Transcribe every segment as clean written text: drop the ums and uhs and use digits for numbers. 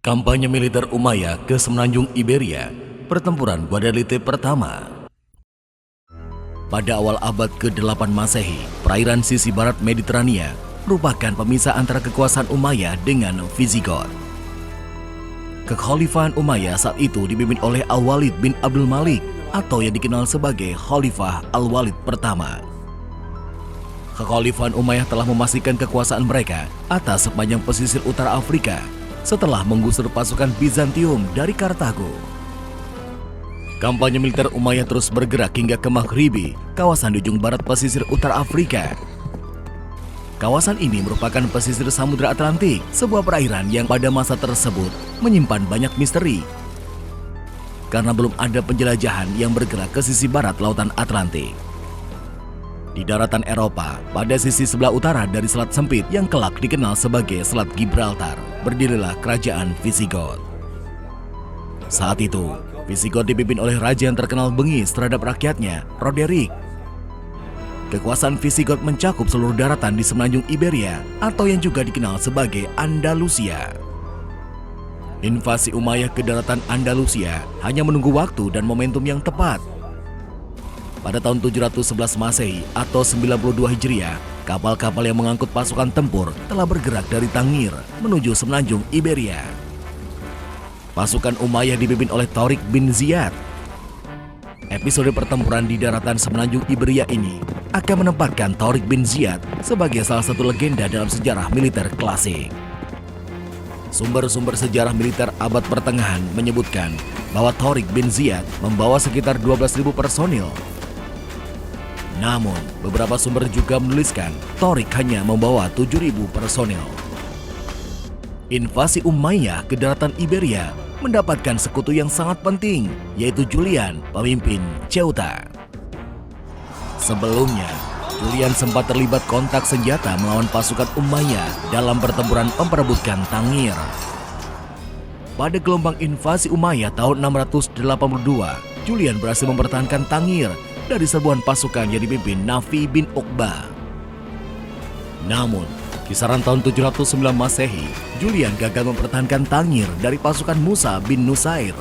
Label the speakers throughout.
Speaker 1: Kampanye militer Umayyah ke Semenanjung Iberia, pertempuran Guadalete pertama. Pada awal abad ke-8 Masehi, perairan sisi barat Mediterania merupakan pemisah antara kekuasaan Umayyah dengan Visigoth. Kekhalifahan Umayyah saat itu dipimpin oleh Al-Walid bin Abdul Malik atau yang dikenal sebagai Khalifah Al-Walid pertama. Kekhalifahan Umayyah telah memastikan kekuasaan mereka atas sepanjang pesisir utara Afrika setelah menggusur pasukan Bizantium dari Kartago. Kampanye militer Umayyah terus bergerak hingga ke Maghribi, kawasan di ujung barat pesisir utara Afrika. Kawasan ini merupakan pesisir Samudra Atlantik, sebuah perairan yang pada masa tersebut menyimpan banyak misteri karena belum ada penjelajahan yang bergerak ke sisi barat Lautan Atlantik. Di daratan Eropa, pada sisi sebelah utara dari Selat Sempit yang kelak dikenal sebagai Selat Gibraltar, berdirilah kerajaan Visigoth. Saat itu, Visigoth dipimpin oleh raja yang terkenal bengis terhadap rakyatnya, Roderick. Kekuasaan Visigoth mencakup seluruh daratan di Semenanjung Iberia atau yang juga dikenal sebagai Andalusia. Invasi Umayyah ke daratan Andalusia hanya menunggu waktu dan momentum yang tepat. Pada tahun 711 Masehi atau 92 Hijriah, kapal-kapal yang mengangkut pasukan tempur telah bergerak dari Tangir menuju Semenanjung Iberia. Pasukan Umayyah dipimpin oleh Tariq bin Ziyad. Episode pertempuran di daratan Semenanjung Iberia ini akan menempatkan Tariq bin Ziyad sebagai salah satu legenda dalam sejarah militer klasik. Sumber-sumber sejarah militer abad pertengahan menyebutkan bahwa Tariq bin Ziyad membawa sekitar 12.000 personil. Namun, beberapa sumber juga menuliskan Tariq hanya membawa 7.000 personil. Invasi Umayyah ke daratan Iberia mendapatkan sekutu yang sangat penting, yaitu Julian, pemimpin Ceuta. Sebelumnya, Julian sempat terlibat kontak senjata melawan pasukan Umayyah dalam pertempuran memperebutkan Tangir. Pada gelombang invasi Umayyah tahun 682, Julian berhasil mempertahankan Tangir dari serbuan pasukan yang dipimpin Nafi bin Uqbah. Namun, kisaran tahun 709 Masehi, Julian gagal mempertahankan Tangir dari pasukan Musa bin Nusair.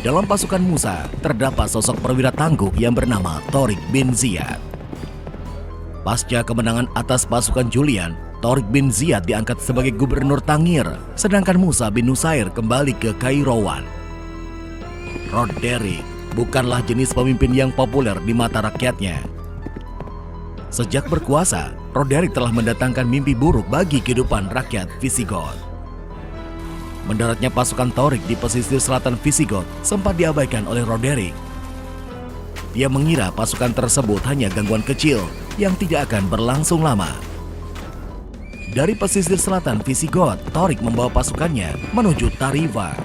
Speaker 1: Dalam pasukan Musa, terdapat sosok perwira tangguh yang bernama Tariq bin Ziyad. Pasca kemenangan atas pasukan Julian, Tariq bin Ziyad diangkat sebagai gubernur Tangir, sedangkan Musa bin Nusair kembali ke Kairouan. Roderick bukanlah jenis pemimpin yang populer di mata rakyatnya. Sejak berkuasa, Roderick telah mendatangkan mimpi buruk bagi kehidupan rakyat Visigoth. Mendaratnya pasukan Tariq di pesisir selatan Visigoth sempat diabaikan oleh Roderick. Dia mengira pasukan tersebut hanya gangguan kecil yang tidak akan berlangsung lama. Dari pesisir selatan Visigoth, Tariq membawa pasukannya menuju Tarifa.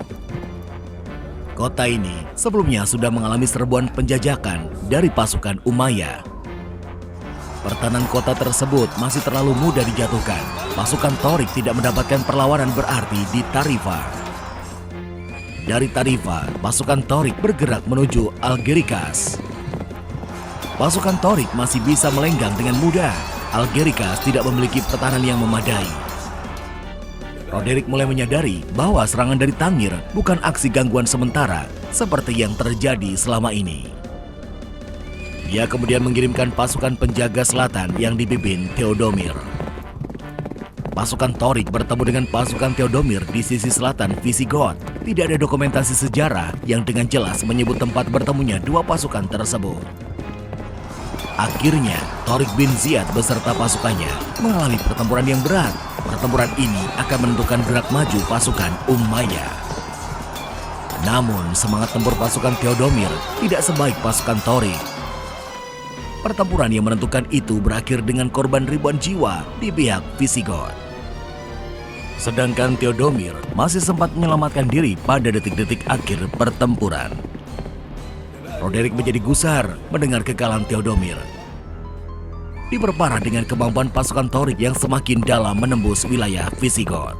Speaker 1: Kota ini sebelumnya sudah mengalami serbuan penjajakan dari pasukan Umayyah. Pertahanan kota tersebut masih terlalu mudah dijatuhkan. Pasukan Tariq tidak mendapatkan perlawanan berarti di Tarifa. Dari Tarifa, pasukan Tariq bergerak menuju Algeciras. Pasukan Tariq masih bisa melenggang dengan mudah. Algeciras tidak memiliki pertahanan yang memadai. Roderick mulai menyadari bahwa serangan dari Tangir bukan aksi gangguan sementara seperti yang terjadi selama ini. Dia kemudian mengirimkan pasukan penjaga selatan yang dipimpin Theodomir. Pasukan Tariq bertemu dengan pasukan Theodomir di sisi selatan Visigoth. Tidak ada dokumentasi sejarah yang dengan jelas menyebut tempat bertemunya dua pasukan tersebut. Akhirnya, Tariq bin Ziyad beserta pasukannya mengalami pertempuran yang berat. Pertempuran ini akan menentukan gerak maju pasukan Umayyah. Namun, semangat tempur pasukan Theodomir tidak sebaik pasukan Tariq. Pertempuran yang menentukan itu berakhir dengan korban ribuan jiwa di pihak Visigoth. Sedangkan Theodomir masih sempat menyelamatkan diri pada detik-detik akhir pertempuran. Roderick menjadi gusar mendengar kekalahan Theodomir. Diperparah dengan kemampuan pasukan Tariq yang semakin dalam menembus wilayah Visigoth.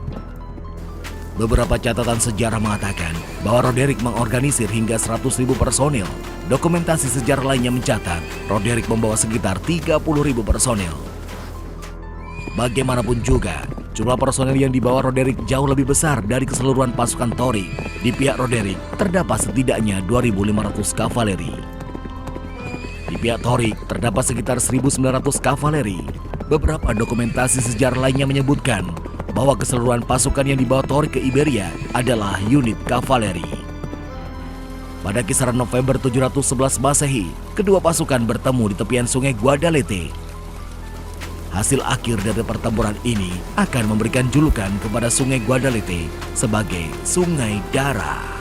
Speaker 1: Beberapa catatan sejarah mengatakan bahwa Roderick mengorganisir hingga 100.000 personil. Dokumentasi sejarah lainnya mencatat Roderick membawa sekitar 30.000 personil. Bagaimanapun juga, Jumlah personel yang dibawa Roderick jauh lebih besar dari keseluruhan pasukan Torik. Di pihak Roderick terdapat setidaknya 2.500 kavaleri. Di pihak Torik terdapat sekitar 1.900 kavaleri. Beberapa dokumentasi sejarah lainnya menyebutkan bahwa keseluruhan pasukan yang dibawa Torik ke Iberia adalah unit kavaleri. Pada kisaran November 711 Masehi, kedua pasukan bertemu di tepian sungai Guadalete. Hasil akhir dari pertempuran ini akan memberikan julukan kepada sungai Guadalete sebagai Sungai Darah.